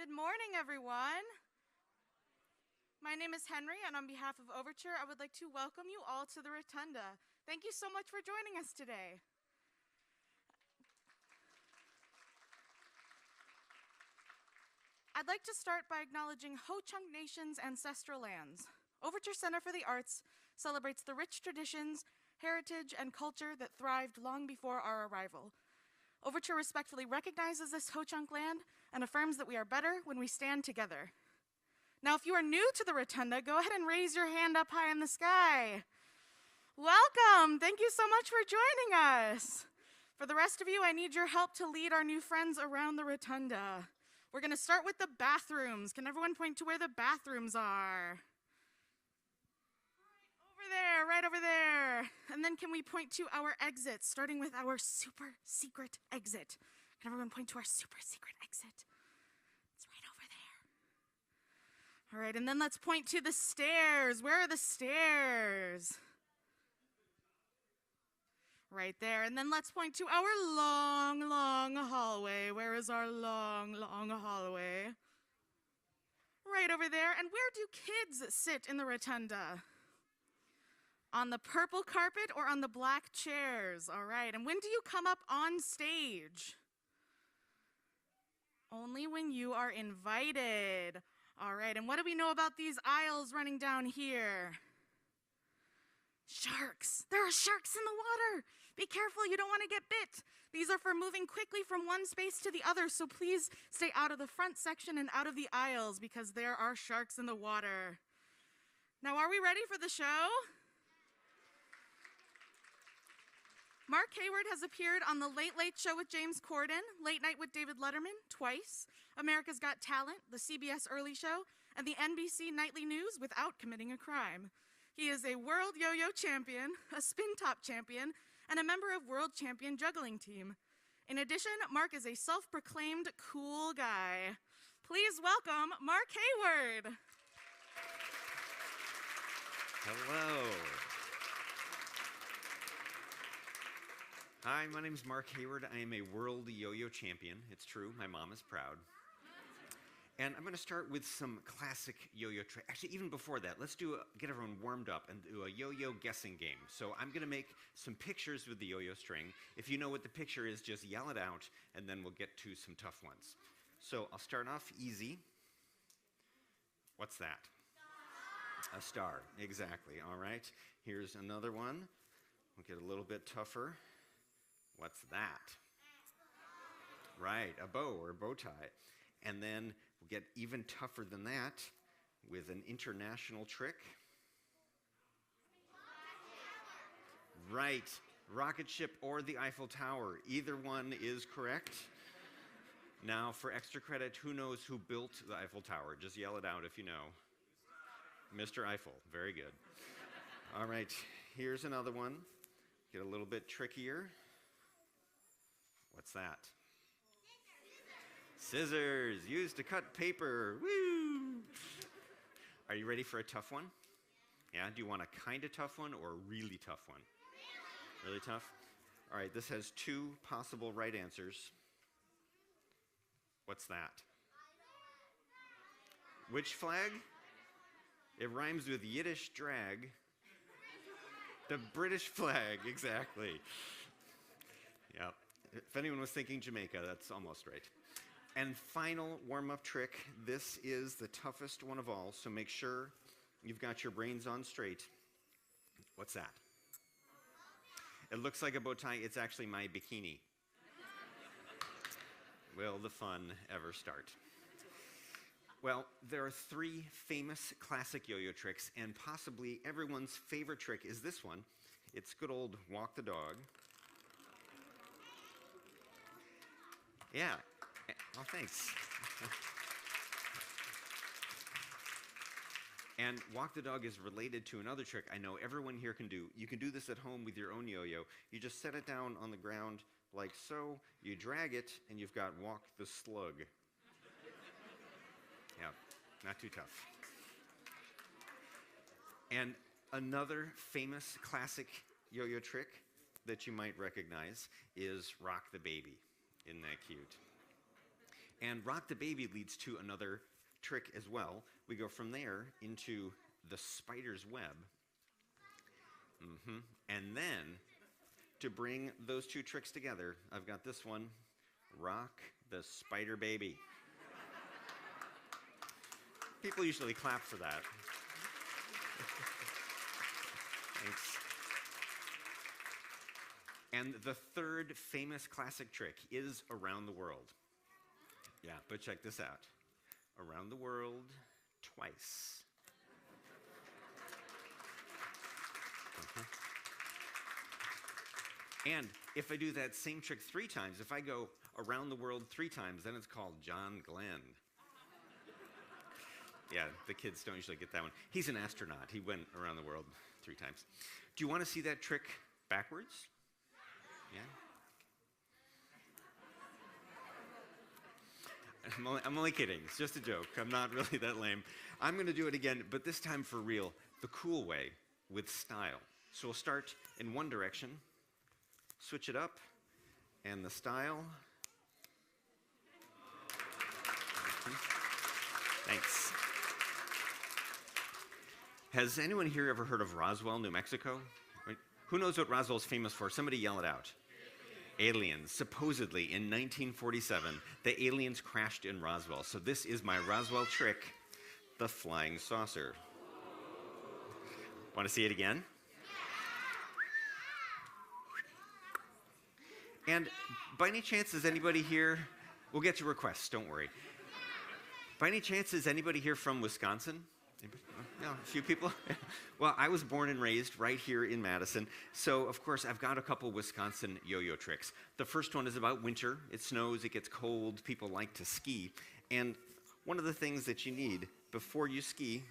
Good morning, everyone. My name is Henry, and on behalf of Overture, I would like to welcome you all to the Rotunda. Thank you so much for joining us today. I'd like to start by acknowledging Ho-Chunk Nation's ancestral lands. Overture Center for the Arts celebrates the rich traditions, heritage, and culture that thrived long before our arrival. Overture respectfully recognizes this Ho-Chunk land and affirms that we are better when we stand together. Now, if you are new to the Rotunda, go ahead and raise your hand up high in the sky. Welcome! Thank you so much for joining us. For the rest of you, I need your help to lead our new friends around the Rotunda. We're going to start with the bathrooms. Can everyone point to where the bathrooms are? Right over there. And then can we point to our exits, starting with our super secret exit? Can everyone point to our super secret exit? It's right over there. All right, and then let's point to the stairs. Where are the stairs? Right there. And then let's point to our long, long hallway. Where is our long, long hallway? Right over there. And where do kids sit in the Rotunda? On the purple carpet or on the black chairs? All right. And when do you come up on stage? Only when you are invited. All right. And what do we know about these aisles running down here? Sharks. There are sharks in the water. Be careful, you don't want to get bit. These are for moving quickly from one space to the other, so please stay out of the front section and out of the aisles because there are sharks in the water. Now, are we ready for the show? Mark Hayward has appeared on The Late Late Show with James Corden, Late Night with David Letterman twice, America's Got Talent, the CBS Early Show, and the NBC Nightly News without committing a crime. He is a world yo-yo champion, a spin top champion, and a member of World Champion Juggling Team. In addition, Mark is a self-proclaimed cool guy. Please welcome Mark Hayward. Hello. Hi, my name is Mark Hayward. I am a world yo-yo champion. It's true, my mom is proud. And I'm going to start with some classic yo-yo tricks. Actually, even before that, let's get everyone warmed up and do a yo-yo guessing game. So I'm going to make some pictures with the yo-yo string. If you know what the picture is, just yell it out, and then we'll get to some tough ones. So I'll start off easy. What's that? A star, exactly. All right. Here's another one. We'll get a little bit tougher. What's that? Right, a bow or bow tie. And then we'll get even tougher than that with an international trick. Right, rocket ship or the Eiffel Tower. Either one is correct. Now, for extra credit, who knows who built the Eiffel Tower? Just yell it out if you know. Mr. Eiffel, very good. All right, here's another one. Get a little bit trickier. What's that? Scissors, used to cut paper. Woo! Are you ready for a tough one? Yeah, do you want a kind of tough one or a really tough one? Really tough? All right, this has two possible right answers. What's that? Which flag? It rhymes with Yiddish drag. The British flag, exactly. Yeah. If anyone was thinking Jamaica, that's almost right. And final warm-up trick. This is the toughest one of all, so make sure you've got your brains on straight. What's that? It looks like a bow tie. It's actually my bikini. Will the fun ever start? Well, there are three famous classic yo-yo tricks, and possibly everyone's favorite trick is this one. It's good old walk the dog. Yeah. Oh, thanks. And walk the dog is related to another trick I know everyone here can do. You can do this at home with your own yo-yo. You just set it down on the ground like so. You drag it, and you've got walk the slug. Yeah, not too tough. And another famous classic yo-yo trick that you might recognize is rock the baby. Isn't that cute? And rock the baby leads to another trick as well. We go from there into the spider's web. And then, to bring those two tricks together, I've got this one, rock the spider baby. People usually clap for that. Thanks. And the third famous classic trick is around the world. Yeah, but check this out. Around the world twice. And if I do that same trick 3 times, if I go around the world 3 times, then it's called John Glenn. Yeah, the kids don't usually get that one. He's an astronaut. He went around the world 3 times. Do you want to see that trick backwards? Yeah? I'm only kidding. It's just a joke. I'm not really that lame. I'm going to do it again, but this time for real, the cool way, with style. So we'll start in one direction, switch it up, and the style. Thanks. Has anyone here ever heard of Roswell, New Mexico? Who knows what Roswell's famous for? Somebody yell it out. Aliens. Supposedly, in 1947, the aliens crashed in Roswell. So this is my Roswell trick, the flying saucer. Want to see it again? And by any chance, is anybody here? We'll get to requests, don't worry. By any chance, is anybody here from Wisconsin? No, a few people? Well, I was born and raised right here in Madison, so of course I've got a couple Wisconsin yo-yo tricks. The first one is about winter. It snows, it gets cold, people like to ski, and one of the things that you need before you ski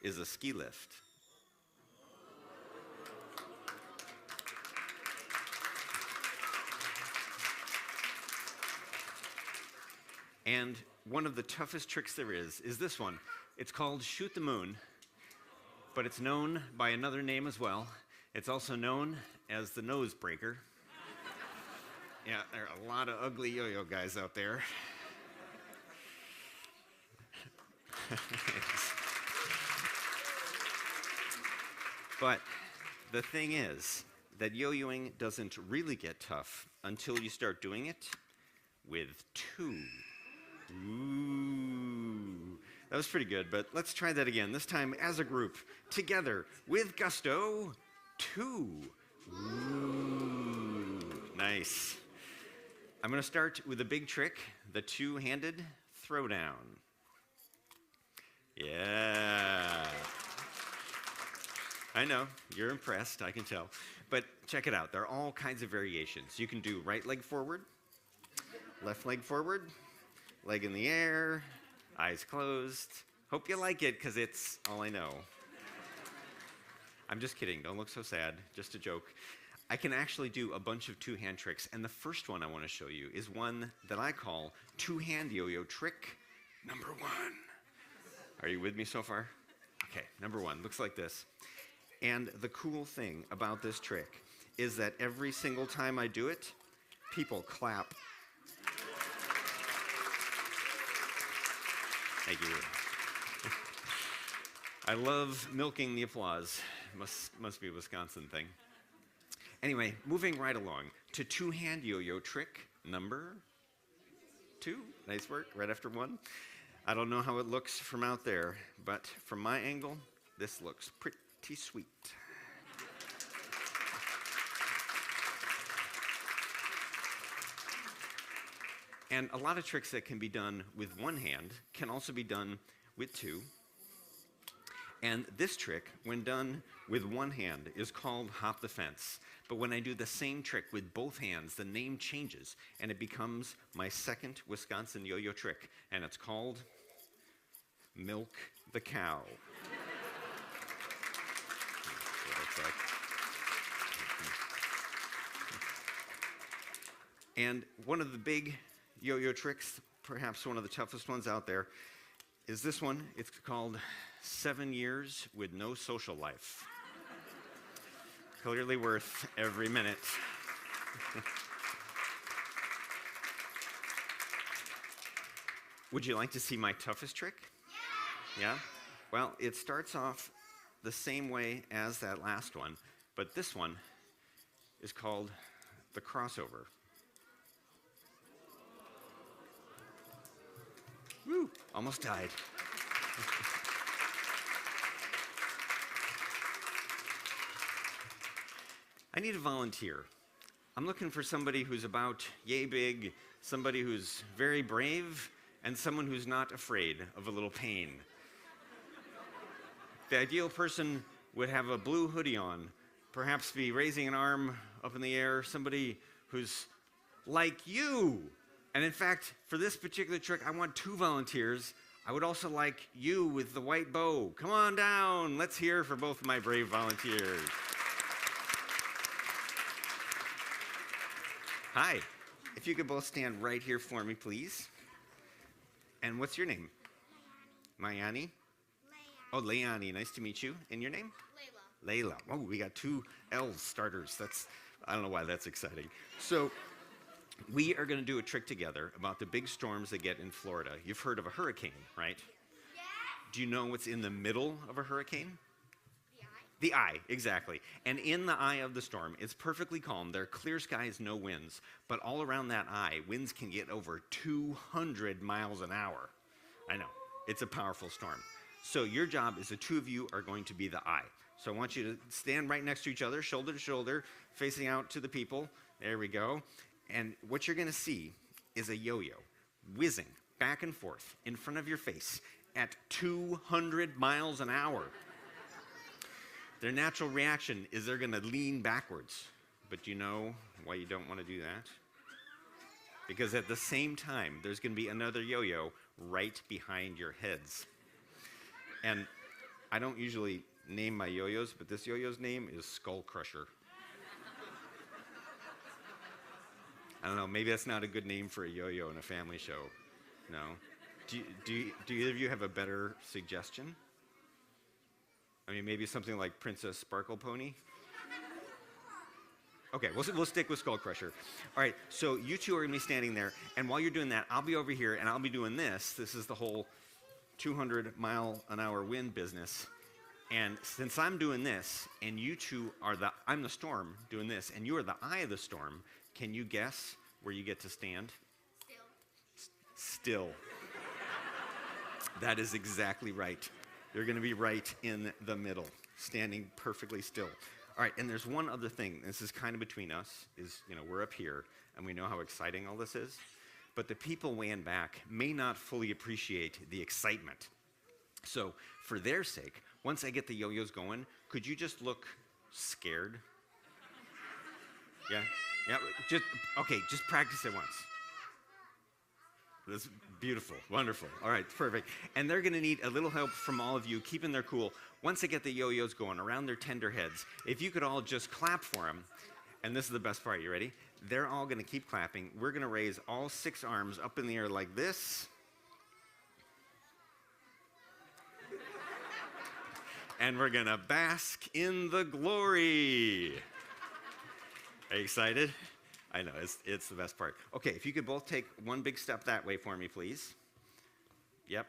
is a ski lift. And one of the toughest tricks there is this one. It's called Shoot the Moon, but it's known by another name as well. It's also known as the nose breaker. Yeah, there are a lot of ugly yo-yo guys out there. But the thing is that yo-yoing doesn't really get tough until you start doing it with 2. Ooh, that was pretty good, but let's try that again. This time as a group, together, with gusto, 2. Ooh, nice. I'm going to start with a big trick, the 2-handed throwdown. Yeah. I know, you're impressed, I can tell. But check it out, there are all kinds of variations. You can do right leg forward, left leg forward, leg in the air, eyes closed. Hope you like it, because it's all I know. I'm just kidding. Don't look so sad. Just a joke. I can actually do a bunch of 2-hand tricks, and the first one I want to show you is one that I call 2-hand yo-yo trick number 1. Are you with me so far? Okay, number 1 looks like this. And the cool thing about this trick is that every single time I do it, people clap. Thank you. I love milking the applause. Must be a Wisconsin thing. Anyway, moving right along to 2-hand yo-yo trick number 2. Nice work, right after 1. I don't know how it looks from out there, but from my angle, this looks pretty sweet. And a lot of tricks that can be done with 1 hand can also be done with 2. And this trick, when done with 1 hand, is called hop the fence. But when I do the same trick with both hands, the name changes, and it becomes my second Wisconsin yo-yo trick, and it's called milk the cow. That's what it looks like. And one of the big yo-yo tricks, perhaps one of the toughest ones out there, is this one. It's called 7 years with no social life. Clearly worth every minute. Would you like to see my toughest trick? Yeah? Well, it starts off the same way as that last one, but this one is called the crossover. Woo! Almost died. I need a volunteer. I'm looking for somebody who's about yay big, somebody who's very brave, and someone who's not afraid of a little pain. The ideal person would have a blue hoodie on, perhaps be raising an arm up in the air, somebody who's like you. And in fact, for this particular trick, I want 2 volunteers. I would also like you with the white bow. Come on down. Let's hear for both of my brave volunteers. Hi. If you could both stand right here for me, please. And what's your name? Mayani? Oh, Leani. Nice to meet you. And your name? Layla. Oh, we got 2 L starters. I don't know why that's exciting. So we are going to do a trick together about the big storms that get in Florida. You've heard of a hurricane, right? Yeah. Do you know what's in the middle of a hurricane? The eye, exactly. And in the eye of the storm, it's perfectly calm. There are clear skies, no winds. But all around that eye, winds can get over 200 miles an hour. I know, it's a powerful storm. So your job is the 2 of you are going to be the eye. So I want you to stand right next to each other, shoulder to shoulder, facing out to the people. There we go. And what you're going to see is a yo-yo whizzing back and forth in front of your face at 200 miles an hour. Their natural reaction is they're going to lean backwards. But do you know why you don't want to do that? Because at the same time, there's going to be another yo-yo right behind your heads. And I don't usually name my yo-yos, but this yo-yo's name is Skull Crusher. I don't know, maybe that's not a good name for a yo-yo in a family show. No? Do either of you have a better suggestion? I mean, maybe something like Princess Sparkle Pony? Okay, we'll stick with Skull Crusher. All right, so you 2 are going to be standing there, and while you're doing that, I'll be over here, and I'll be doing this. This is the whole 200-mile-an-hour wind business. And since I'm doing this, and you 2 are I'm the storm doing this, and you are the eye of the storm, can you guess where you get to stand? Still. That is exactly right. You're going to be right in the middle, standing perfectly still. All right, and there's one other thing. This is kind of between us, we're up here, and we know how exciting all this is. But the people way in back may not fully appreciate the excitement. So for their sake, once I get the yo-yos going, could you just look scared? Yeah? Yeah, just practice it once. That's beautiful, wonderful. All right, perfect. And they're gonna need a little help from all of you keeping their cool. Once I get the yo-yos going around their tender heads, if you could all just clap for them, and this is the best part, you ready? They're all gonna keep clapping. We're gonna raise all 6 arms up in the air like this. And we're gonna bask in the glory. Are you excited? I know, it's the best part. Okay, if you could both take one big step that way for me, please. Yep.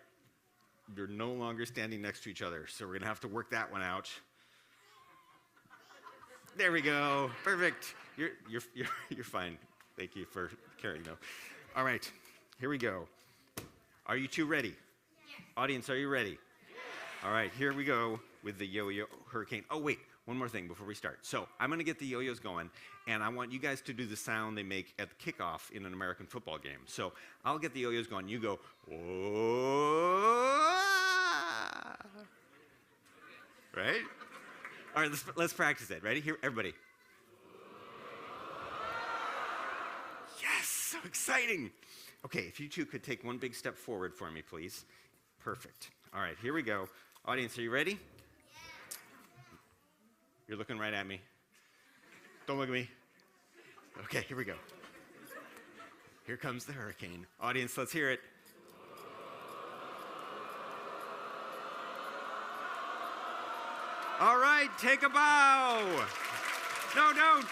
You're no longer standing next to each other, so we're going to have to work that one out. There we go. Perfect. You're fine. Thank you for caring, though. All right, here we go. Are you 2 ready? Yes. Audience, are you ready? Yes. All right, here we go with the yo-yo hurricane. Oh, wait. One more thing before we start. So I'm going to get the yo-yos going, and I want you guys to do the sound they make at the kickoff in an American football game. So I'll get the yo-yos going. You go, oh, right? All right, let's practice it. Ready? Here, everybody. Yes, so exciting. Okay, if you 2 could take one big step forward for me, please. Perfect. All right, here we go. Audience, are you ready? You're looking right at me. Don't look at me. Okay, here we go. Here comes the hurricane. Audience, let's hear it. All right, take a bow. No, don't.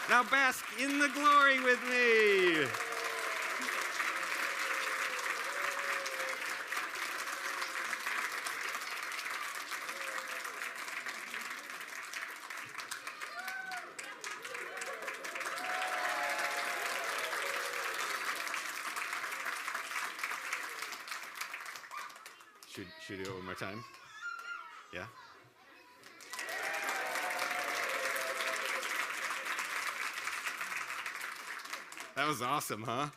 Now bask in the glory with me. Should we do it one more time? Yeah? That was awesome, huh?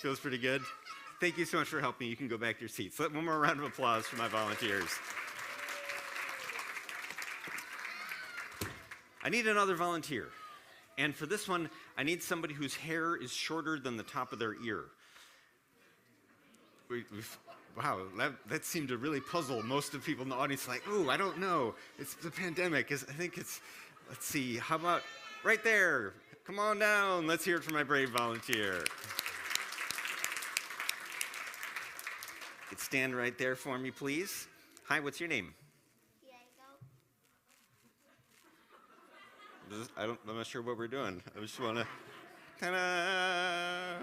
Feels pretty good. Thank you so much for helping me. You can go back to your seats. One more round of applause for my volunteers. I need another volunteer. And for this one, I need somebody whose hair is shorter than the top of their ear. Wow, that seemed to really puzzle most of the people in the audience. Like, ooh, I don't know. It's the pandemic. I think it's, let's see, how about right there? Come on down. Let's hear it for my brave volunteer. Stand right there for me, please. Hi, what's your name? Diego. I'm not sure what we're doing. I just want to, ta-da!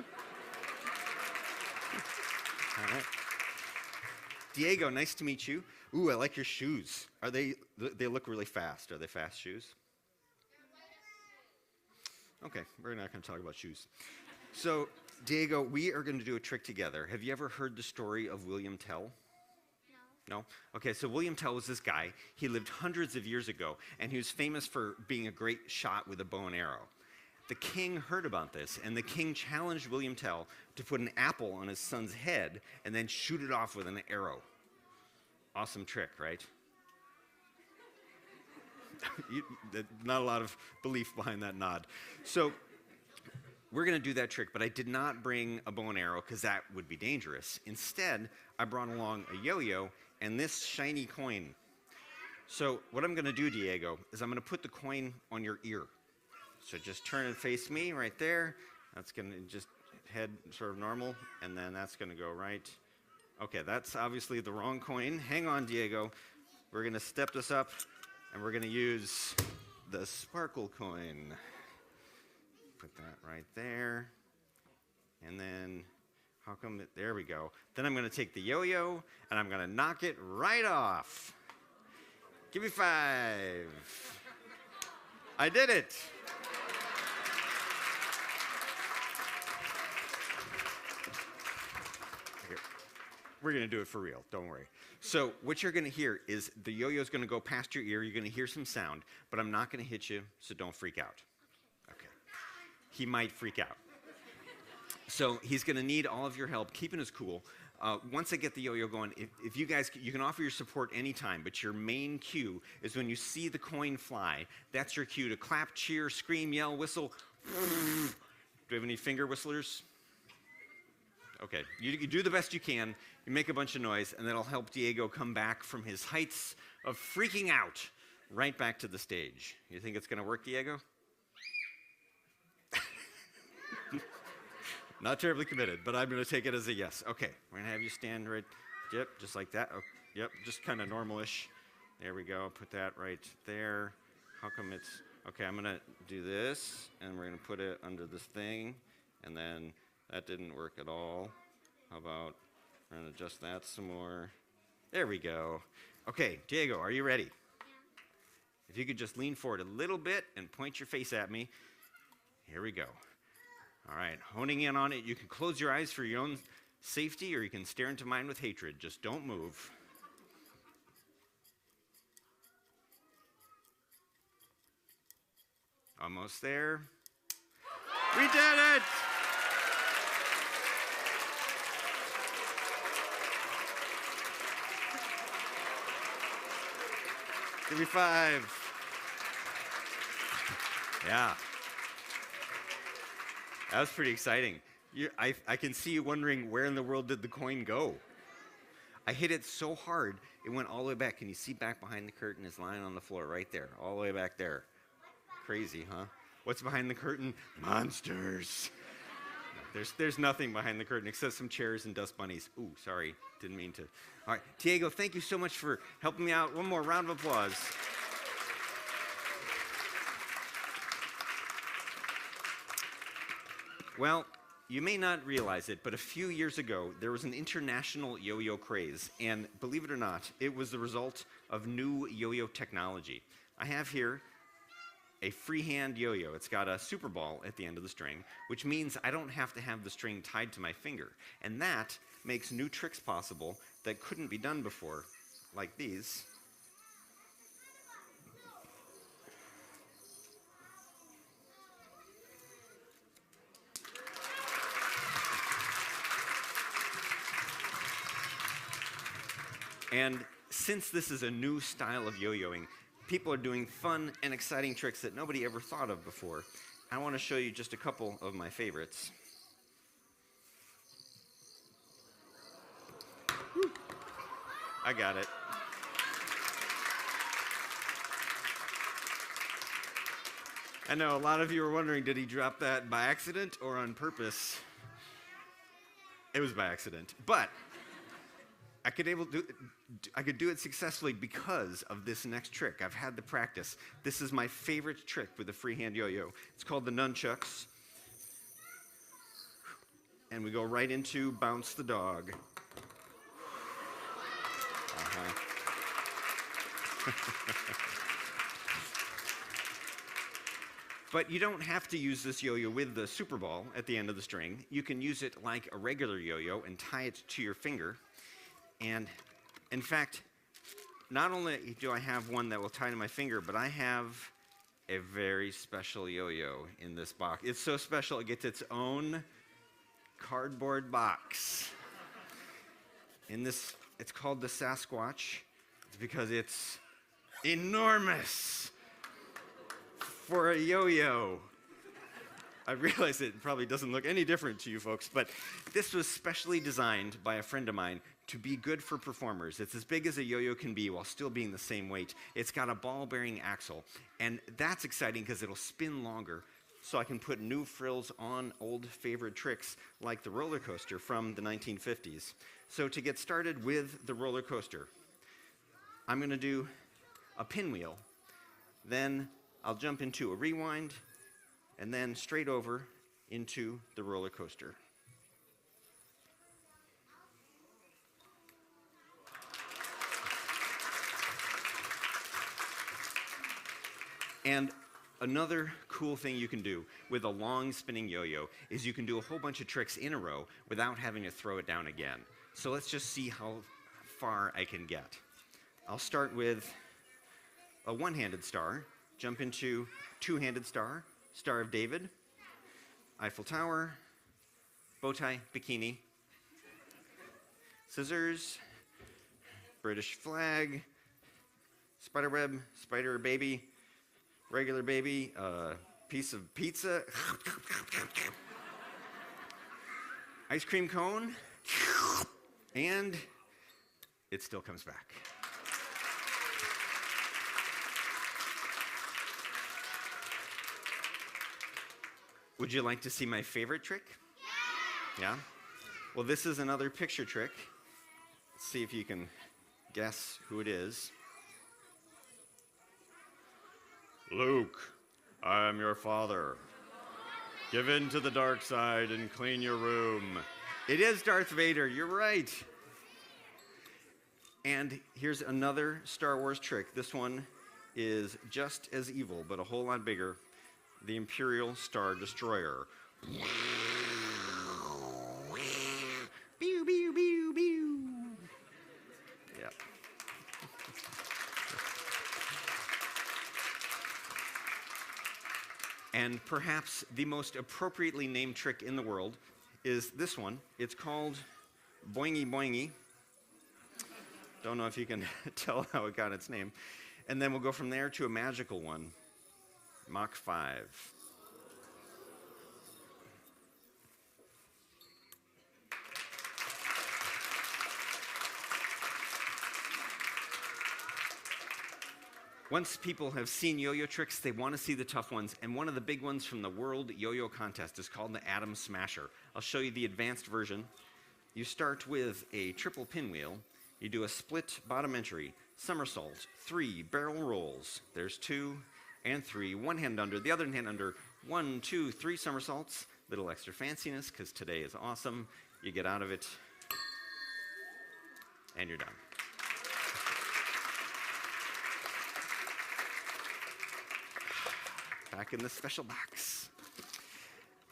All right. Diego, nice to meet you. Ooh, I like your shoes. They look really fast. Are they fast shoes? Okay, we're not going to talk about shoes. So, Diego, we are going to do a trick together. Have you ever heard the story of William Tell? No? Okay, so William Tell was this guy. He lived hundreds of years ago, and he was famous for being a great shot with a bow and arrow. The king heard about this, and the king challenged William Tell to put an apple on his son's head and then shoot it off with an arrow. Awesome trick, right? Not a lot of belief behind that nod. So, we're going to do that trick, but I did not bring a bow and arrow because that would be dangerous. Instead, I brought along a yo-yo and this shiny coin. So what I'm going to do, Diego, is I'm going to put the coin on your ear. So just turn and face me right there. That's going to just head sort of normal, and then that's going to go right. Okay, that's obviously the wrong coin. Hang on, Diego. We're going to step this up, and we're going to use the sparkle coin. Put that right there. And then, there we go. Then I'm going to take the yo-yo, and I'm going to knock it right off. Give me 5. I did it. Here. We're going to do it for real. Don't worry. So what you're going to hear is the yo-yo is going to go past your ear. You're going to hear some sound, but I'm not going to hit you, so don't freak out. He might freak out. So he's going to need all of your help keeping us cool. Once I get the yo-yo going, if you guys, you can offer your support anytime, but your main cue is when you see the coin fly. That's your cue to clap, cheer, scream, yell, whistle. Do we have any finger whistlers? Okay, you do the best you can. You make a bunch of noise, and that'll help Diego come back from his heights of freaking out right back to the stage. You think it's going to work, Diego? Not terribly committed, but I'm going to take it as a yes. Okay, we're going to have you stand right, yep, just like that. Oh, yep, just kind of normal-ish. There we go, put that right there. How come it's, okay, I'm going to do this, and we're going to put it under this thing, and then that didn't work at all. How about, we're going to adjust that some more. There we go. Okay, Diego, are you ready? Yeah. If you could just lean forward a little bit and point your face at me. Here we go. All right, honing in on it. You can close your eyes for your own safety, or you can stare into mine with hatred. Just don't move. Almost there. We did it! Give me 5. Yeah. That was pretty exciting. I can see you wondering, where in the world did the coin go? I hit it so hard, it went all the way back. Can you see back behind the curtain? It's lying on the floor right there, all the way back there. Crazy, huh? What's behind the curtain? Monsters. There's nothing behind the curtain except some chairs and dust bunnies. Ooh, sorry, didn't mean to. All right, Diego, thank you so much for helping me out. One more round of applause. Well, you may not realize it, but a few years ago, there was an international yo-yo craze, and believe it or not, it was the result of new yo-yo technology. I have here a freehand yo-yo. It's got a super ball at the end of the string, which means I don't have to have the string tied to my finger, and that makes new tricks possible that couldn't be done before, like these. And since this is a new style of yo-yoing, people are doing fun and exciting tricks that nobody ever thought of before. I want to show you just a couple of my favorites. Whew. I got it. I know a lot of you are wondering, did he drop that by accident or on purpose? It was by accident, but I could do it successfully because of this next trick. I've had the practice. This is my favorite trick with a freehand yo-yo. It's called the nunchucks. And we go right into bounce the dog. But you don't have to use this yo-yo with the super ball at the end of the string. You can use it like a regular yo-yo and tie it to your finger. And in fact, not only do I have one that will tie to my finger, but I have a very special yo-yo in this box. It's so special it gets its own cardboard box. In this, it's called the Sasquatch. It's because it's enormous for a yo-yo. I realize it probably doesn't look any different to you folks, but this was specially designed by a friend of mine to be good for performers. It's as big as a yo-yo can be while still being the same weight. It's got a ball-bearing axle, and that's exciting because it'll spin longer, so I can put new frills on old favorite tricks like the roller coaster from the 1950s. So to get started with the roller coaster, I'm going to do a pinwheel. Then I'll jump into a rewind, and then straight over into the roller coaster. And another cool thing you can do with a long spinning yo-yo is you can do a whole bunch of tricks in a row without having to throw it down again. So let's just see how far I can get. I'll start with a one-handed star, jump into two-handed star, Star of David, Eiffel Tower, bow tie, bikini, scissors, British flag, spider web, spider baby, regular baby, piece of pizza, ice cream cone, and it still comes back. Would you like to see my favorite trick? Yeah? Well, this is another picture trick. Let's see if you can guess who it is. Luke, I am your father. Give in to the dark side and clean your room. It is Darth Vader, you're right. And here's another Star Wars trick. This one is just as evil, but a whole lot bigger. The Imperial Star Destroyer. Pew, pew, pew, pew. Yep. And perhaps the most appropriately named trick in the world is this one. It's called Boingy Boingy. Don't know if you can tell how it got its name. And then we'll go from there to a magical one. Mach 5. Once people have seen yo-yo tricks, they want to see the tough ones, and one of the big ones from the World Yo-Yo Contest is called the Atom Smasher. I'll show you the advanced version. You start with a triple pinwheel. You do a split bottom entry, somersault, 3 barrel rolls. There's 2 and 3, one hand under, the other hand under, 1, 2, 3 somersaults. Little extra fanciness, because today is awesome. You get out of it, and you're done. Back in the special box.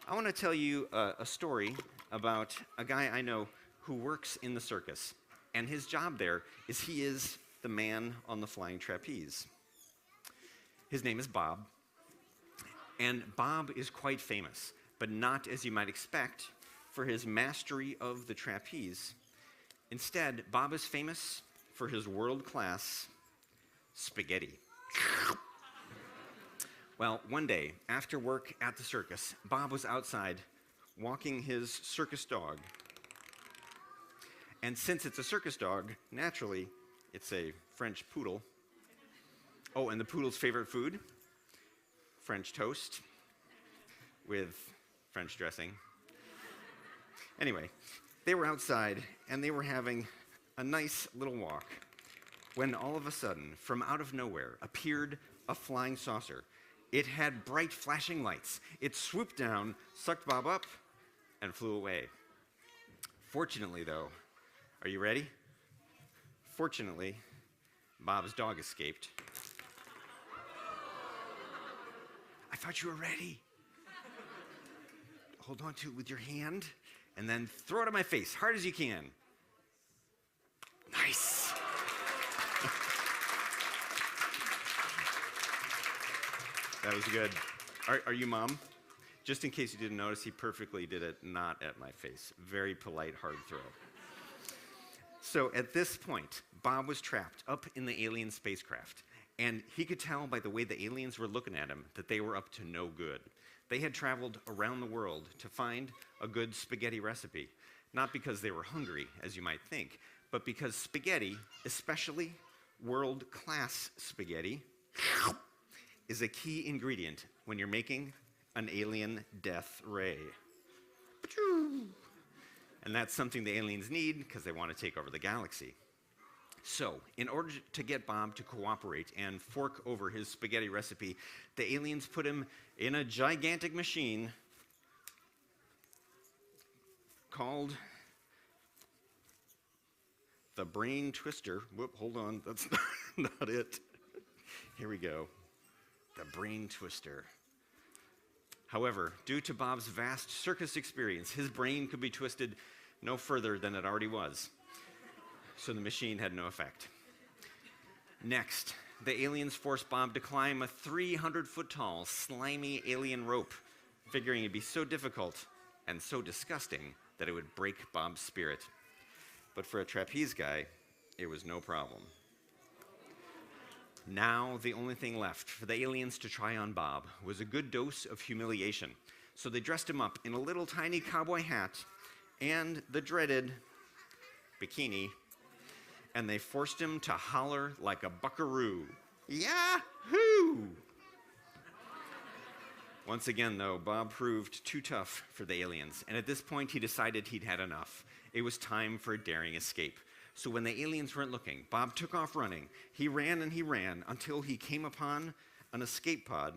I want to tell you a story about a guy I know who works in the circus. And his job there is he is the man on the flying trapeze. His name is Bob. And Bob is quite famous, but not as you might expect for his mastery of the trapeze. Instead, Bob is famous for his world-class spaghetti. Well, one day, after work at the circus, Bob was outside walking his circus dog. And since it's a circus dog, naturally, it's a French poodle. Oh, and the poodle's favorite food? French toast with French dressing. Anyway, they were outside, and they were having a nice little walk, when all of a sudden, from out of nowhere, appeared a flying saucer. It had bright flashing lights. It swooped down, sucked Bob up, and flew away. Fortunately, though, are you ready? Fortunately, Bob's dog escaped. I thought you were ready. Hold on to it with your hand, and then throw it at my face, hard as you can. Nice. That was good. Are you Mom? Just in case you didn't notice, he perfectly did it not at my face. Very polite, hard throw. So at this point, Bob was trapped up in the alien spacecraft, and he could tell by the way the aliens were looking at him that they were up to no good. They had traveled around the world to find a good spaghetti recipe, not because they were hungry, as you might think, but because spaghetti, especially world-class spaghetti, is a key ingredient when you're making an alien death ray. And that's something the aliens need because they want to take over the galaxy. So, in order to get Bob to cooperate and fork over his spaghetti recipe, the aliens put him in a gigantic machine called the Brain Twister. Whoop, hold on, that's not it. Here we go. The Brain Twister. However, due to Bob's vast circus experience, his brain could be twisted no further than it already was. So the machine had no effect. Next, the aliens forced Bob to climb a 300-foot-tall, slimy alien rope, figuring it'd be so difficult and so disgusting that it would break Bob's spirit. But for a trapeze guy, it was no problem. Now, the only thing left for the aliens to try on Bob was a good dose of humiliation. So they dressed him up in a little tiny cowboy hat and the dreaded bikini, and they forced him to holler like a buckaroo. Yahoo! Once again, though, Bob proved too tough for the aliens, and at this point he decided he'd had enough. It was time for a daring escape. So when the aliens weren't looking, Bob took off running. He ran and he ran until he came upon an escape pod.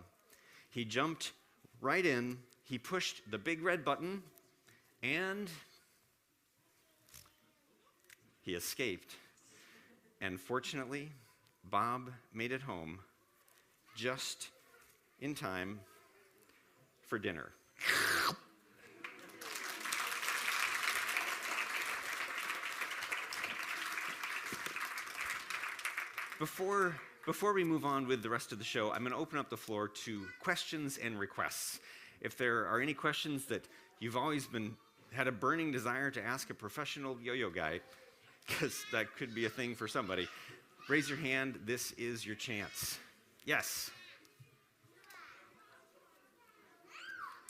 He jumped right in, he pushed the big red button, and he escaped. And fortunately, Bob made it home just in time for dinner. Before we move on with the rest of the show, I'm going to open up the floor to questions and requests. If there are any questions that you've always had a burning desire to ask a professional yo-yo guy, because that could be a thing for somebody, raise your hand. This is your chance. Yes.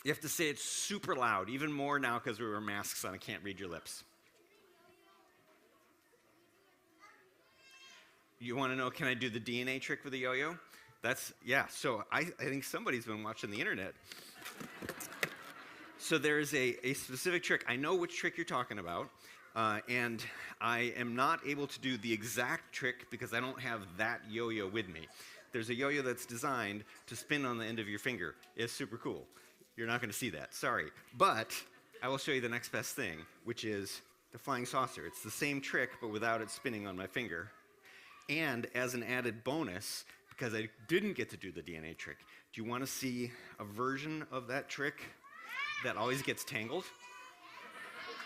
You have to say it super loud, even more now because we wear masks on. I can't read your lips. You want to know, can I do the DNA trick with a yo-yo? So I think somebody's been watching the internet. So there's a specific trick. I know which trick you're talking about, and I am not able to do the exact trick because I don't have that yo-yo with me. There's a yo-yo that's designed to spin on the end of your finger. It's super cool. You're not going to see that, sorry. But I will show you the next best thing, which is the flying saucer. It's the same trick, but without it spinning on my finger. And as an added bonus, because I didn't get to do the DNA trick, do you want to see a version of that trick that always gets tangled?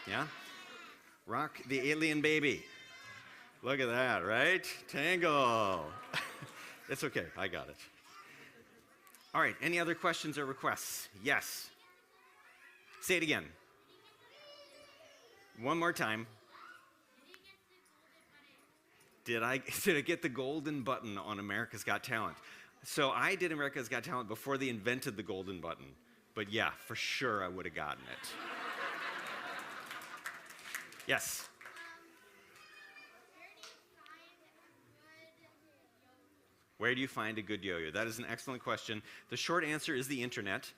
Yeah? Rock the alien baby. Look at that, right? Tangle. It's okay, I got it. All right, any other questions or requests? Yes. Say it again. One more time. Did I get the golden button on America's Got Talent? So I did America's Got Talent before they invented the golden button. But yeah, for sure I would have gotten it. Yes. Where do you find a good yo-yo? That is an excellent question. The short answer is the internet.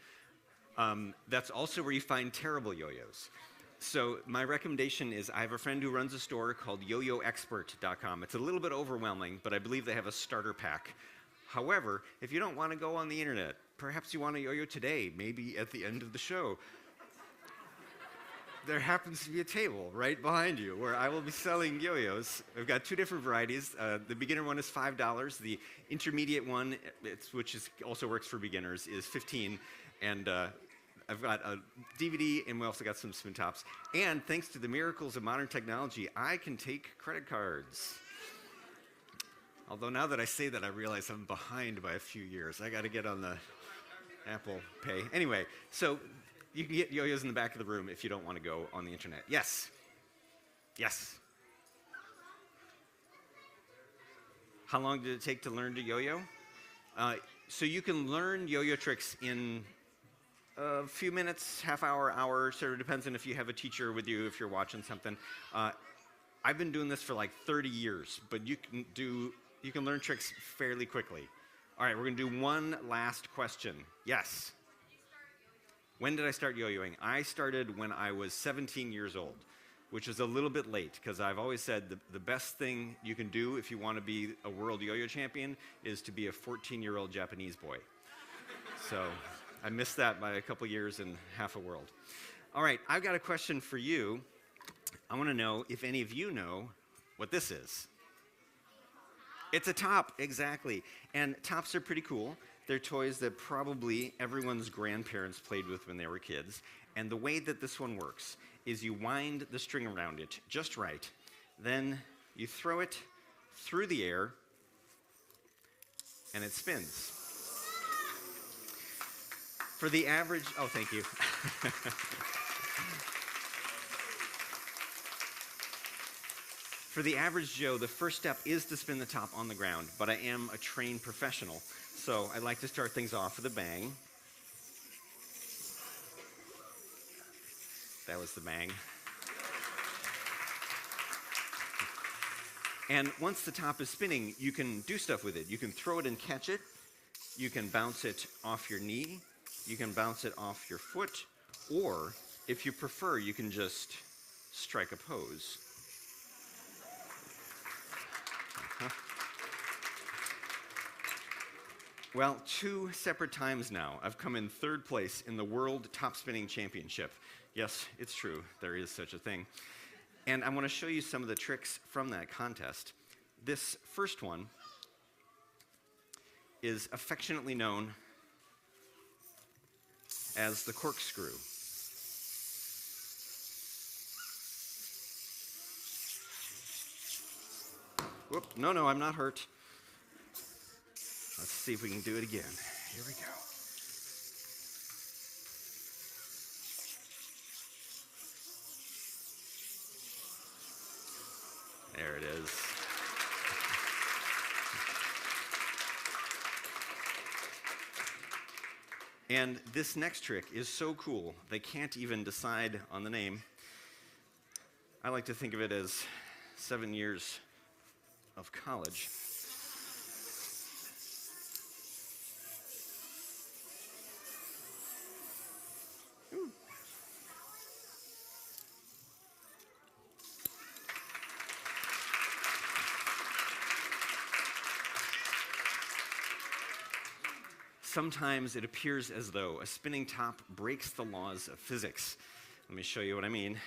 That's also where you find terrible yo-yos. So my recommendation is I have a friend who runs a store called yoyoexpert.com. It's a little bit overwhelming, but I believe they have a starter pack. However, if you don't want to go on the internet, perhaps you want a yo-yo today, maybe at the end of the show. There happens to be a table right behind you where I will be selling yo-yos. I've got two different varieties. The beginner one is $5. The intermediate one, which also works for beginners, is $15. And I've got a DVD, and we also got some spin tops. And thanks to the miracles of modern technology, I can take credit cards. Although now that I say that, I realize I'm behind by a few years. I got to get on the Apple Pay. Anyway, so you can get yo-yos in the back of the room if you don't want to go on the internet. Yes? Yes? How long did it take to learn to yo-yo? So you can learn yo-yo tricks in a few minutes, half hour, hour, sort of depends on if you have a teacher with you, if you're watching something. I've been doing this for like 30 years, but you can learn tricks fairly quickly. All right, we're going to do one last question. Yes? When did I start yo-yoing? I started when I was 17 years old, which is a little bit late because I've always said the best thing you can do if you want to be a world yo-yo champion is to be a 14-year-old Japanese boy. So I missed that by a couple years and half a world. All right, I've got a question for you. I want to know if any of you know what this is. It's a top, exactly. And tops are pretty cool. They're toys that probably everyone's grandparents played with when they were kids. And the way that this one works is you wind the string around it just right. Then you throw it through the air, and it spins. For the average, oh, thank you. For the average Joe, the first step is to spin the top on the ground, but I am a trained professional, so I like to start things off with a bang. That was the bang. And once the top is spinning, you can do stuff with it. You can throw it and catch it. You can bounce it off your knee. You can bounce it off your foot. Or, if you prefer, you can just strike a pose. Well, 2 separate times now, I've come in 3rd place in the World Top Spinning Championship. Yes, it's true, there is such a thing. And I want to show you some of the tricks from that contest. This first one is affectionately known as the corkscrew. Whoop, no, I'm not hurt. Let's see if we can do it again. Here we go. There it is. And this next trick is so cool, they can't even decide on the name. I like to think of it as 7 years of college. Sometimes it appears as though a spinning top breaks the laws of physics. Let me show you what I mean.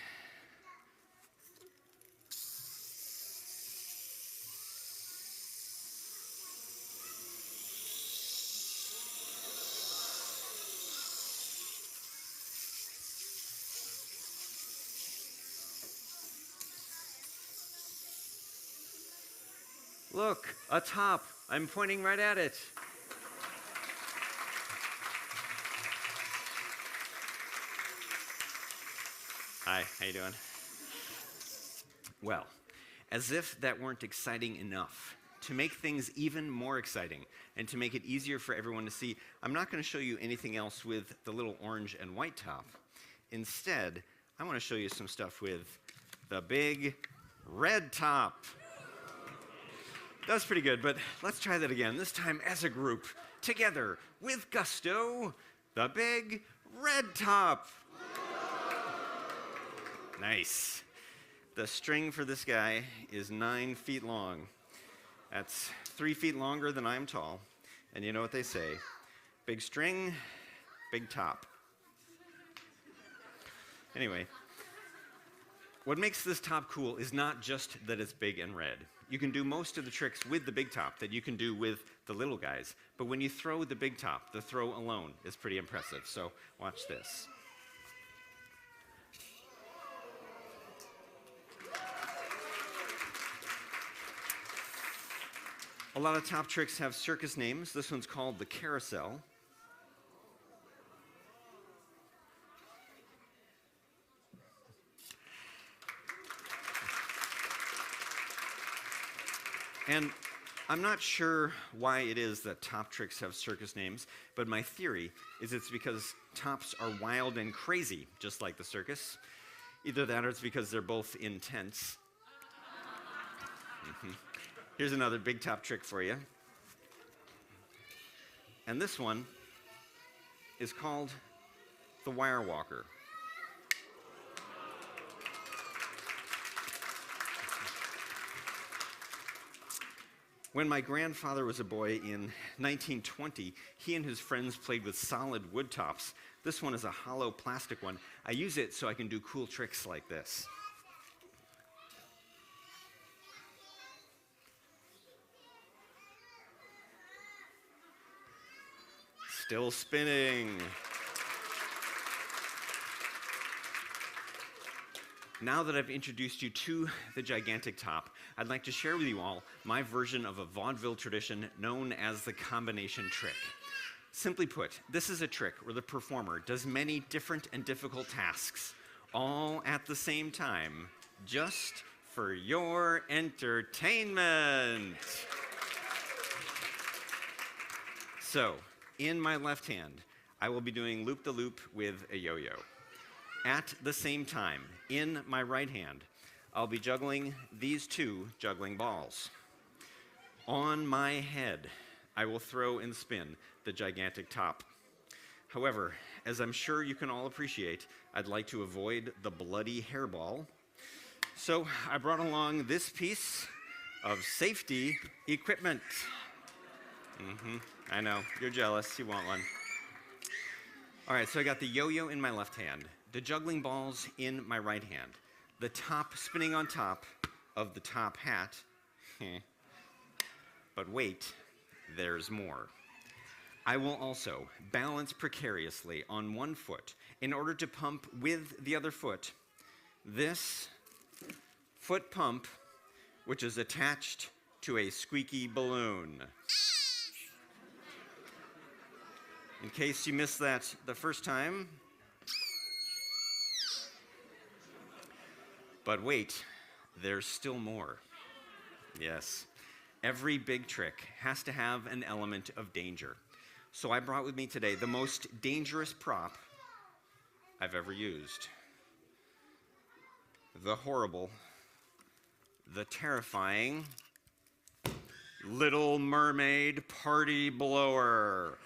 Look, a top. I'm pointing right at it. Hi, how you doing? Well, as if that weren't exciting enough, to make things even more exciting and to make it easier for everyone to see, I'm not going to show you anything else with the little orange and white top. Instead, I want to show you some stuff with the big red top. That was pretty good, but let's try that again, this time as a group, together, with gusto, the big red top. Nice. The string for this guy is 9 feet long. That's 3 feet longer than I am tall. And you know what they say, big string, big top. Anyway, what makes this top cool is not just that it's big and red. You can do most of the tricks with the big top that you can do with the little guys. But when you throw the big top, the throw alone is pretty impressive. So watch this. A lot of top tricks have circus names. This one's called the carousel. And I'm not sure why it is that top tricks have circus names, but my theory is it's because tops are wild and crazy, just like the circus. Either that or it's because they're both intense. Here's another big top trick for you. And this one is called the wire walker. When my grandfather was a boy in 1920, he and his friends played with solid wood tops. This one is a hollow plastic one. I use it so I can do cool tricks like this. Still spinning. Now that I've introduced you to the gigantic top, I'd like to share with you all my version of a vaudeville tradition known as the combination trick. Simply put, this is a trick where the performer does many different and difficult tasks, all at the same time, just for your entertainment. So, in my left hand, I will be doing loop-the-loop with a yo-yo. At the same time, in my right hand, I'll be juggling these 2 juggling balls. On my head, I will throw and spin the gigantic top. However, as I'm sure you can all appreciate, I'd like to avoid the bloody hairball. So I brought along this piece of safety equipment. I know, you're jealous, you want one. All right, so I got the yo-yo in my left hand, the juggling balls in my right hand, the top spinning on top of the top hat. But wait, there's more. I will also balance precariously on one foot in order to pump with the other foot this foot pump, which is attached to a squeaky balloon. In case you missed that the first time. But wait, there's still more. Yes, every big trick has to have an element of danger. So I brought with me today the most dangerous prop I've ever used. The horrible, the terrifying Little Mermaid party blower.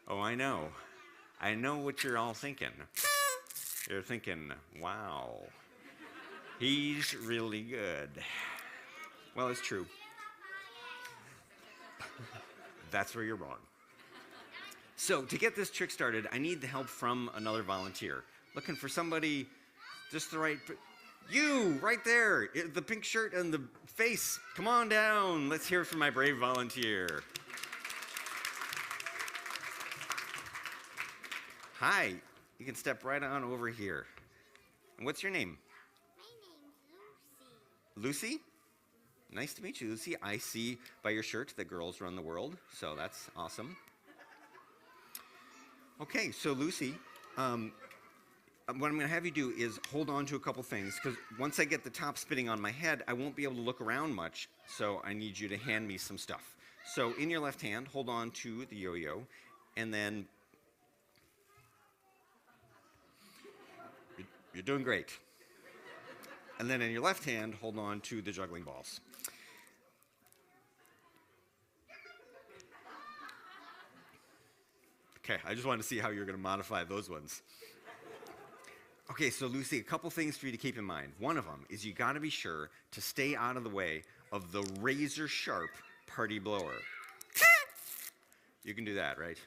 Oh, I know. I know what you're all thinking. You're thinking, wow, he's really good. Well, it's true. That's where you're wrong. So, to get this trick started, I need the help from another volunteer. Looking for somebody just the right... You, right there, the pink shirt and the face. Come on down. Let's hear from my brave volunteer. Hi, you can step right on over here. And what's your name? Lucy? Nice to meet you, Lucy. I see by your shirt that girls run the world, so that's awesome. Okay, so Lucy, what I'm going to have you do is hold on to a couple things, because once I get the top spinning on my head, I won't be able to look around much, so I need you to hand me some stuff. So in your left hand, hold on to the yo-yo, and then you're doing great. And then in your left hand, hold on to the juggling balls. Okay, I just wanted to see how you're going to modify those ones. Okay, so Lucy, a couple things for you to keep in mind. One of them is you got to be sure to stay out of the way of the razor-sharp party blower. You can do that, right?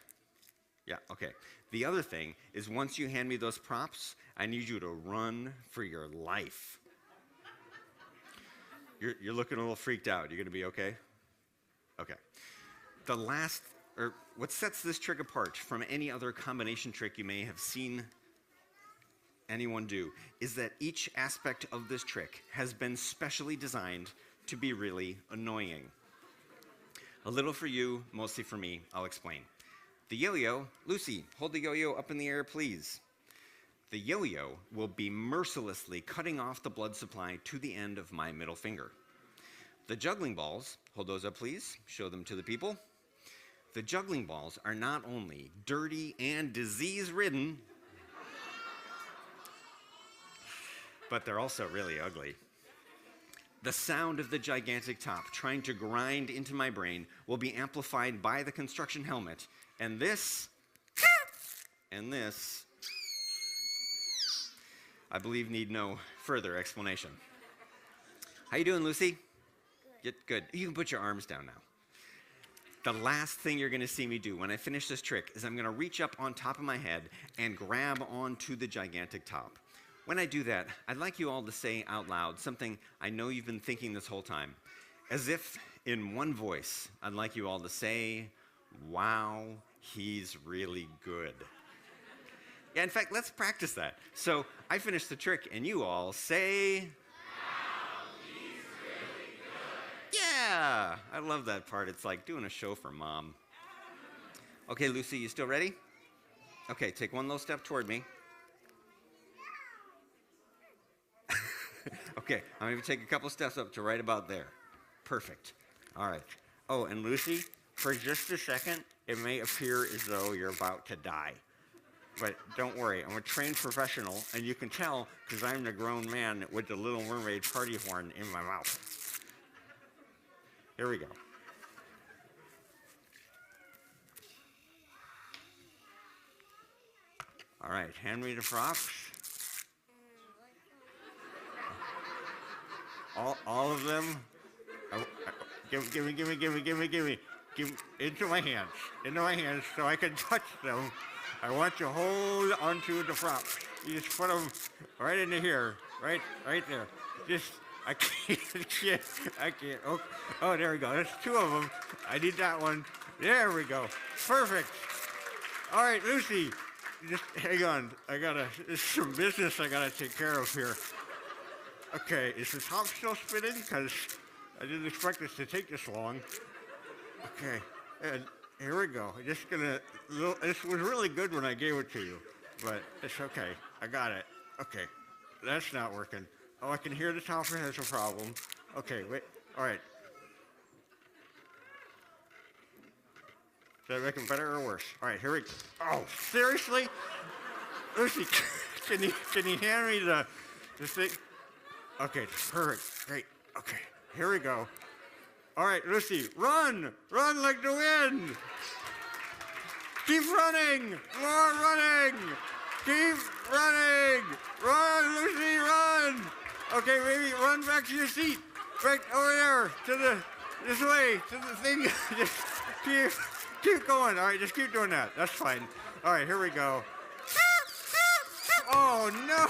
Yeah, okay. The other thing is once you hand me those props, I need you to run for your life. You're looking a little freaked out. You're going to be okay? Okay. The last, or what sets this trick apart from any other combination trick you may have seen anyone do, is that each aspect of this trick has been specially designed to be really annoying. A little for you, mostly for me. I'll explain. The yo-yo, Lucy, hold the yo-yo up in the air, please. The yo-yo will be mercilessly cutting off the blood supply to the end of my middle finger. The juggling balls, hold those up, please. Show them to the people. The juggling balls are not only dirty and disease-ridden, but they're also really ugly. The sound of the gigantic top trying to grind into my brain will be amplified by the construction helmet, and this, I believe need no further explanation. How you doing, Lucy? Good. You can put your arms down now. The last thing you're going to see me do when I finish this trick is I'm going to reach up on top of my head and grab onto the gigantic top. When I do that, I'd like you all to say out loud something I know you've been thinking this whole time. As if in one voice, I'd like you all to say, "Wow, he's really good." Yeah, in fact, let's practice that. So I finish the trick and you all say, "Wow, he's really good." Yeah, I love that part. It's like doing a show for Mom. Okay, Lucy, you still ready? Okay, take one little step toward me. Okay, I'm going to take a couple steps up to right about there. Perfect. All right. Oh, and Lucy, for just a second, it may appear as though you're about to die. But don't worry, I'm a trained professional, and you can tell because I'm the grown man with the Little Mermaid party horn in my mouth. Here we go. All right, hand me the props. All of them. Give me. Into my hands, so I can touch them. I want you to hold onto the props. You just put them right into here, right there. I can't. Oh, there we go. There's two of them. I need that one. There we go. Perfect. All right, Lucy, just hang on. There's some business I gotta take care of here. Okay, is the top still spinning? Because I didn't expect this to take this long. Okay, and here we go. This was really good when I gave it to you, but it's okay. I got it. Okay, that's not working. Oh, I can hear the topper has a problem. Okay, wait. All right. Does that make it better or worse? All right, here we go. Oh, seriously? Lucy, can you hand me the thing? Okay, perfect. Great. Okay, here we go. All right, Lucy, run like the wind. Keep running, more running. Keep running. Run, Lucy, run. Okay, maybe run back to your seat. Right over there, this way, to the thing. Just keep going. All right, just keep doing that. That's fine. All right, here we go. Oh, no.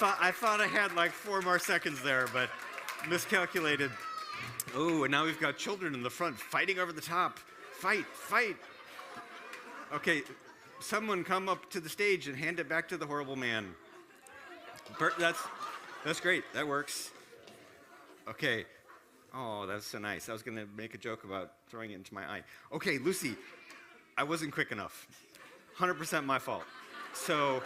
I thought I had like 4 more seconds there, but miscalculated. Oh, and now we've got children in the front fighting over the top, Fight, fight. Okay, someone come up to the stage and hand it back to the horrible man. That's great. That works. Okay. Oh, that's so nice. I was going to make a joke about throwing it into my eye. Okay, Lucy, I wasn't quick enough. 100% my fault. So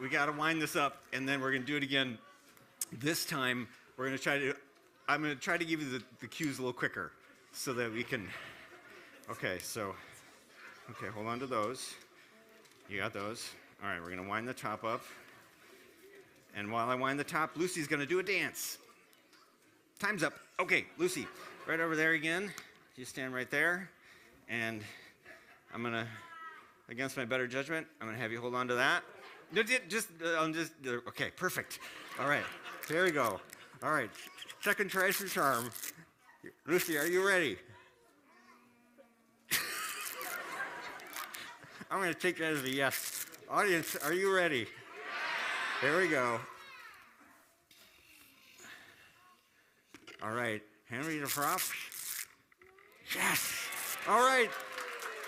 we got to wind this up, and then we're going to do it again. This time, I'm going to try to give you the cues a little quicker so that we can. Okay, hold on to those. You got those. All right, we're going to wind the top up. And while I wind the top, Lucy's going to do a dance. Time's up. Okay, Lucy, right over there again. You stand right there. And I'm going to, against my better judgment, I'm going to have you hold on to that. Okay, perfect. All right, there we go. All right, second try for charm. Lucy, are you ready? I'm going to take that as a yes. Audience, are you ready? There we go. All right, Henry the prop. Yes. All right.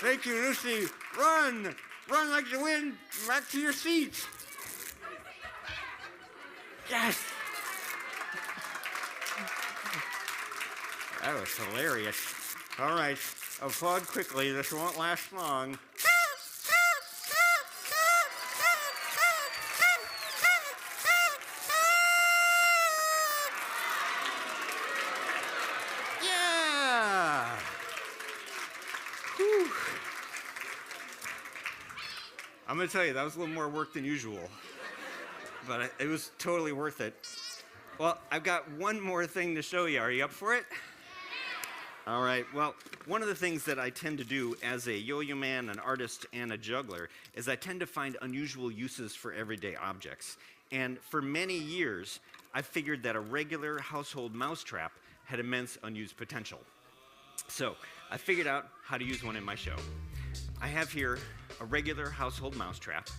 Thank you, Lucy. Run. Run like the wind. Back to your seat. Yes. That was hilarious. All right. Applaud quickly. This won't last long. I'm going to tell you, that was a little more work than usual, but it was totally worth it. Well, I've got one more thing to show you. Are you up for it? All right. Well, one of the things that I tend to do as a yo-yo man, an artist, and a juggler is I tend to find unusual uses for everyday objects. And for many years, I figured that a regular household mousetrap had immense unused potential. So I figured out how to use one in my show. I have here a regular household mousetrap,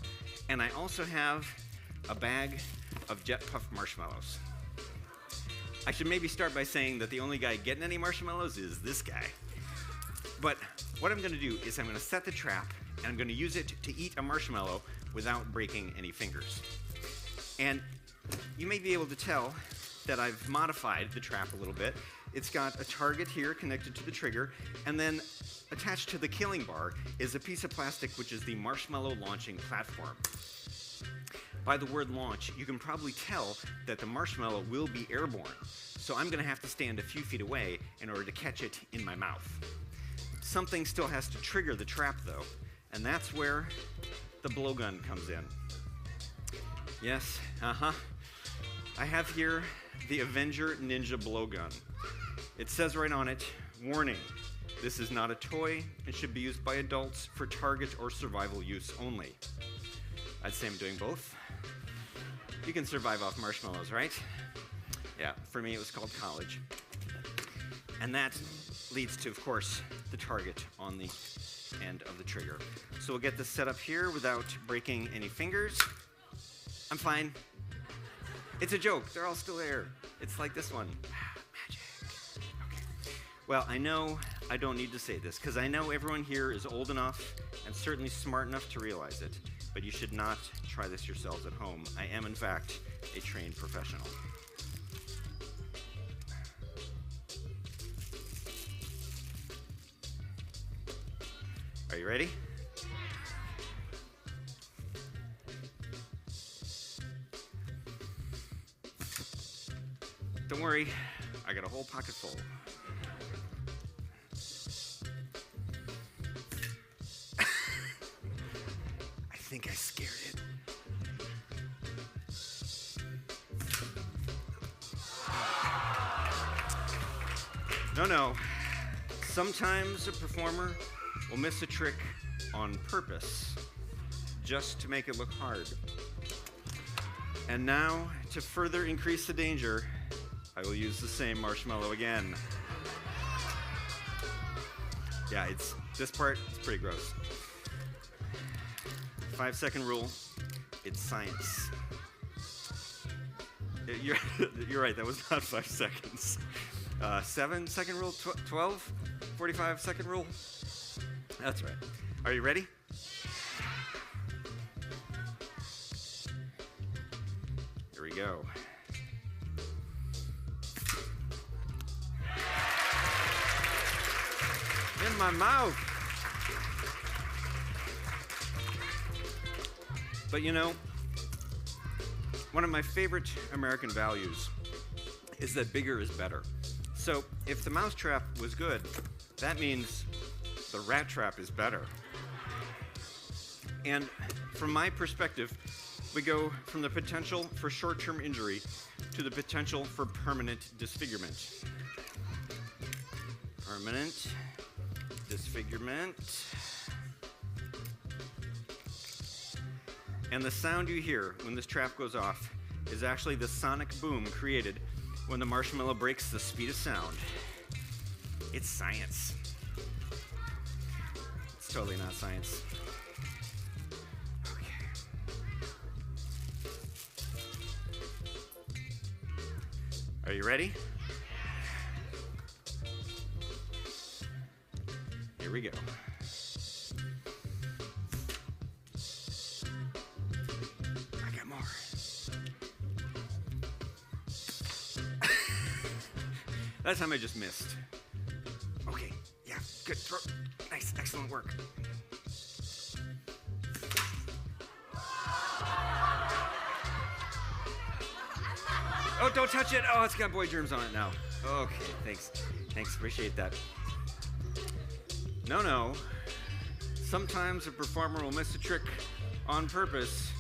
and I also have a bag of Jet Puff marshmallows. I should maybe start by saying that the only guy getting any marshmallows is this guy. But what I'm going to do is I'm going to set the trap, and I'm going to use it to eat a marshmallow without breaking any fingers. And you may be able to tell that I've modified the trap a little bit. It's got a target here connected to the trigger, and then attached to the killing bar is a piece of plastic which is the marshmallow launching platform. By the word launch, you can probably tell that the marshmallow will be airborne, so I'm going to have to stand a few feet away in order to catch it in my mouth. Something still has to trigger the trap though, and that's where the blowgun comes in. Yes, I have here the Avenger Ninja blowgun. It says right on it, warning, this is not a toy and should be used by adults for target or survival use only. I'd say I'm doing both. You can survive off marshmallows, right? Yeah, for me it was called college. And that leads to, of course, the target on the end of the trigger. So we'll get this set up here without breaking any fingers. I'm fine. It's a joke, they're all still there. It's like this one. Magic. Okay. Well, I know I don't need to say this, because I know everyone here is old enough and certainly smart enough to realize it, but you should not try this yourselves at home. I am, in fact, a trained professional. Are you ready? Don't worry, I got a whole pocket full. I think I scared it. No. Sometimes a performer will miss a trick on purpose, just to make it look hard. And now, to further increase the danger, I will use the same marshmallow again. Yeah, this part is pretty gross. 5-second rule, it's science. You're right, that was not 5 seconds. 7-second rule, 12, 45-second rule. That's right. Are you ready? Here we go. In my mouth. But you know, one of my favorite American values is that bigger is better. So if the mousetrap was good, that means the rat trap is better. And from my perspective, we go from the potential for short-term injury to the potential for permanent disfigurement. Permanent disfigurement. And the sound you hear when this trap goes off is actually the sonic boom created when the marshmallow breaks the speed of sound. It's science. It's totally not science. Okay. Are you ready? Here we go. I got more. That time I just missed. Okay, yeah, good. Throw. Nice, excellent work. Oh, don't touch it. Oh, it's got boy germs on it now. Okay, thanks. Thanks, appreciate that. No. Sometimes a performer will miss a trick on purpose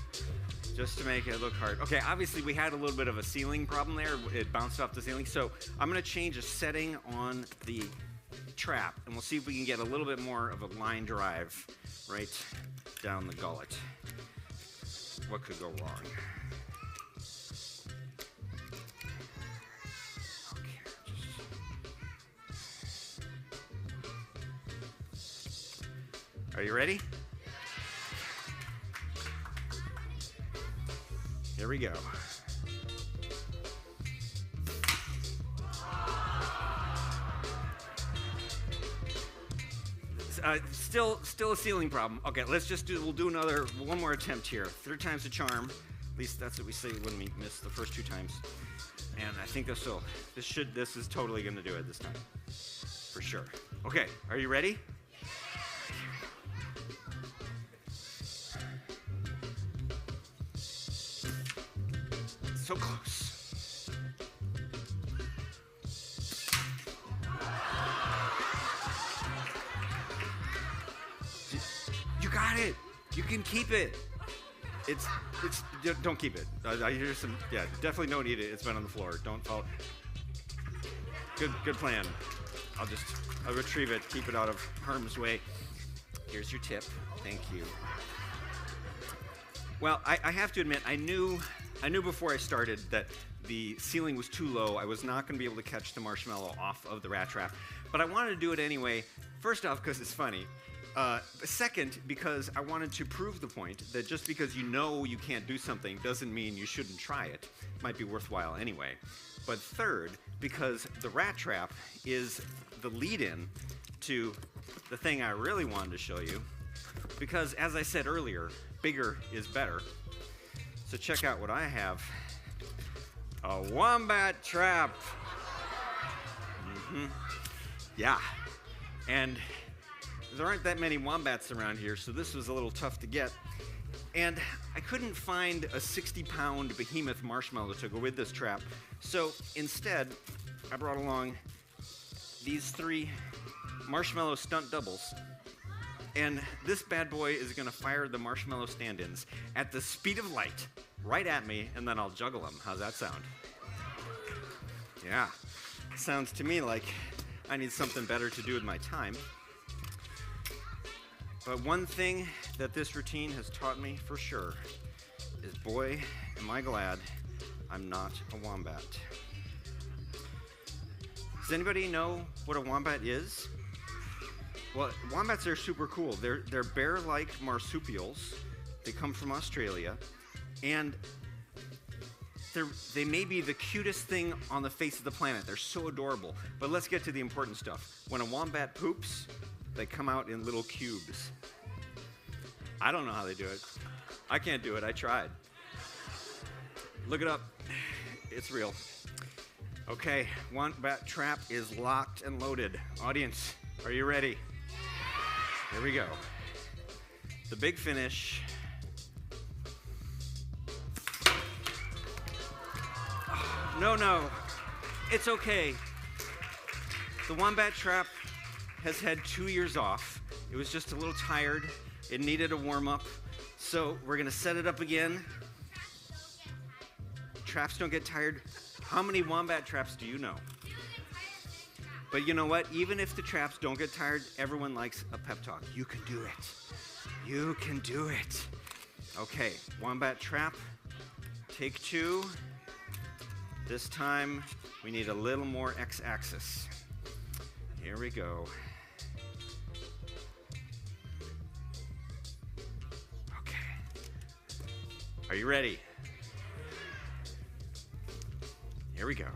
just to make it look hard. Okay, obviously we had a little bit of a ceiling problem there. It bounced off the ceiling. So I'm going to change a setting on the trap, and we'll see if we can get a little bit more of a line drive right down the gullet. What could go wrong? Are you ready? Here we go. Still a ceiling problem. Okay, we'll do one more attempt here. Third time's a charm. At least that's what we say when we miss the first two times. And I think this is totally gonna do it this time. For sure. Okay, are you ready? So close. You got it. You can keep it. Don't keep it. I hear some, definitely don't eat it. It's been on the floor. Don't fall. Good plan. I'll retrieve it, keep it out of harm's way. Here's your tip. Thank you. Well, I have to admit, I knew before I started that the ceiling was too low. I was not going to be able to catch the marshmallow off of the rat trap. But I wanted to do it anyway, first off because it's funny. Second, because I wanted to prove the point that just because you know you can't do something doesn't mean you shouldn't try it. It might be worthwhile anyway. But third, because the rat trap is the lead-in to the thing I really wanted to show you. Because as I said earlier, bigger is better. So check out what I have. A wombat trap. Yeah. And there aren't that many wombats around here, so this was a little tough to get. And I couldn't find a 60-pound behemoth marshmallow to go with this trap. So instead, I brought along these 3 marshmallow stunt doubles. And this bad boy is going to fire the marshmallow stand-ins at the speed of light right at me, and then I'll juggle them. How's that sound? Yeah. Sounds to me like I need something better to do with my time. But one thing that this routine has taught me for sure is, boy, am I glad I'm not a wombat. Does anybody know what a wombat is? Well, wombats are super cool. They're bear-like marsupials. They come from Australia, and they may be the cutest thing on the face of the planet. They're so adorable. But let's get to the important stuff. When a wombat poops, They come out in little cubes. I don't know how they do it. I can't do it. I tried. Look it up. It's real. Okay, wombat trap is locked and loaded. Audience, are you ready? Here we go. The big finish. No. It's okay. The wombat trap has had 2 years off. It was just a little tired. It needed a warm-up. So we're gonna set it up again. Traps don't get tired. How many wombat traps do you know? But you know what? Even if the traps don't get tired, everyone likes a pep talk. You can do it. You can do it. Okay, wombat trap. Take 2. This time, we need a little more x-axis. Here we go. Okay. Are you ready? Here we go.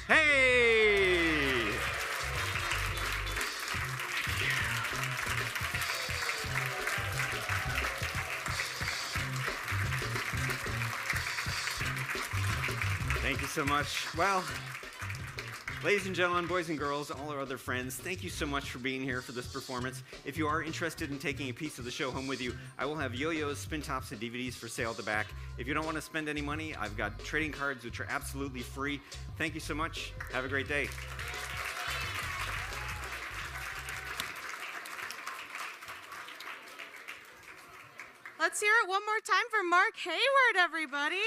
Hey! Thank you so much. Well, ladies and gentlemen, boys and girls, all our other friends, thank you so much for being here for this performance. If you are interested in taking a piece of the show home with you, I will have yo-yos, spin tops, and DVDs for sale at the back. If you don't want to spend any money, I've got trading cards which are absolutely free. Thank you so much. Have a great day. Let's hear it one more time for Mark Hayward, everybody.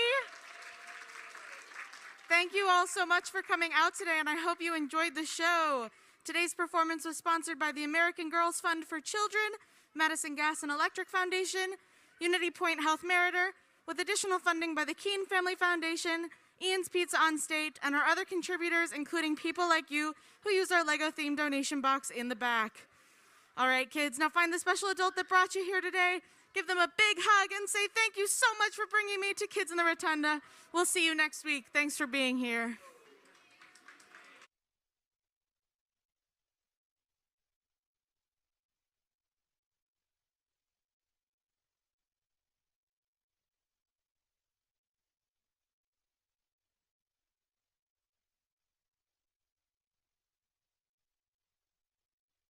Thank you all so much for coming out today, and I hope you enjoyed the show. Today's performance was sponsored by the American Girls Fund for Children, Madison Gas and Electric Foundation, Unity Point Health Meritor, with additional funding by the Keene Family Foundation, Ian's Pizza on State, and our other contributors, including people like you who use our Lego-themed donation box in the back. All right, kids, now find the special adult that brought you here today, give them a big hug, and say thank you so much for bringing me to Kids in the Rotunda. We'll see you next week. Thanks for being here.